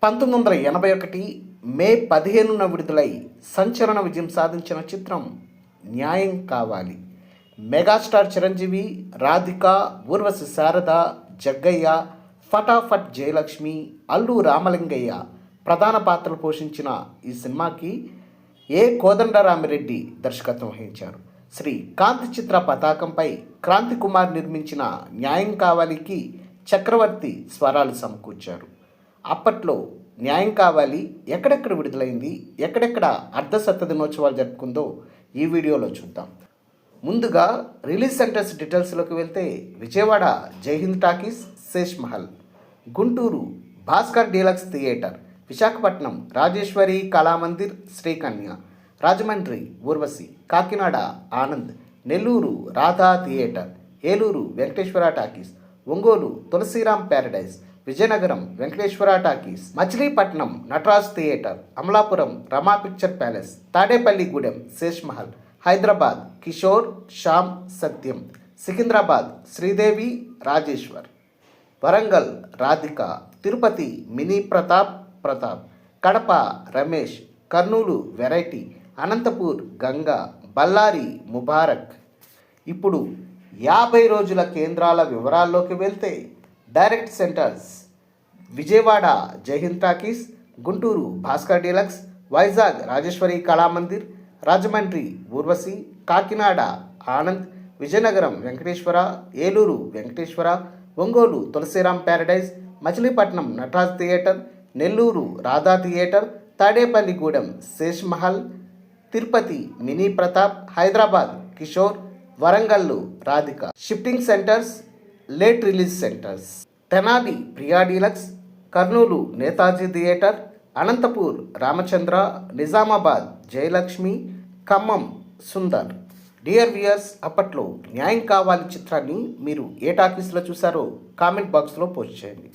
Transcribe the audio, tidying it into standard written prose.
1981 మే 15న విడుదలై సంచలన విజయం సాధించిన చిత్రం న్యాయం కావాలి. మెగాస్టార్ చిరంజీవి, రాధిక, ఊర్వశి శారద, జగ్గయ్య, ఫటాఫట్ జయలక్ష్మి, అల్లు రామలింగయ్య ప్రధాన పాత్రలు పోషించిన ఈ సినిమాకి కోదండరామిరెడ్డి దర్శకత్వం వహించారు. శ్రీ కాంతి చిత్ర పతాకంపై క్రాంతి కుమార్ నిర్మించిన న్యాయం కావాలికి చక్రవర్తి స్వరాలు సమకూర్చారు. అప్పట్లో న్యాయం కావాలి ఎక్కడెక్కడ విడుదలైంది, ఎక్కడెక్కడ అర్ధశత దినోత్సవాలు జరుపుకుందో ఈ వీడియోలో చూద్దాం. ముందుగా రిలీజ్ సెంటర్స్ డీటెయిల్స్లోకి వెళ్తే Vijayawada Jaihind talkies, Sesh Mahal, Guntur Bhaskar deluxe theatre, Visakhapatnam Rajeswari Kalamandir Srikanya, Rajahmundry Urvashi, Kakinada Anand, Nellore Radha theatre, Eluru Venkateswara talkies, Ongole Tulasiram paradise, Vizianagaram Venkateswara talkies, Machilipatnam Nataraj theatre, Amalapuram Rama picture palace, Tadepalligudem Sesh Mahal, Hyderabad Kishore Shyam Satyam, Secunderabad Sridevi Rajeshwar, Warangal Radhika, Tirupati mini Pratap, Kadapa Ramesh, Kurnool variety, Anantapur Ganga, Bellary Mubarak. ఇప్పుడు 50 రోజుల కేంద్రాల వివరాల్లోకి వెళ్తే direct centres Vijayawada Jaihind talkies, Guntur Bhaskar deluxe, Vizag Rajeshwari Kalamandir, Rajahmundry Urvashi, Kakinada Anand, Vizianagaram Venkateswara, Eluru Venkateswara, Ongole Tulasiram paradise, Machilipatnam Nataraj theatre, Nellore Radha theatre, Tadepalligudem Sesh Mahal, Tirupati mini Pratap, Hyderabad Kishore, Warangal Radhika. Shifting centres, late release centres Tenali Priya deluxe, Kurnool Netaji theatre, Anantapur Ramachandra, Nizamabad Jayalakshmi, Khammam Sundar. Dear viewers, అప్పట్లో న్యాయం కావాలి చిత్రాన్ని మీరు ఏ టాకీస్లో చూసారో కామెంట్ బాక్స్లో పోస్ట్ చేయండి.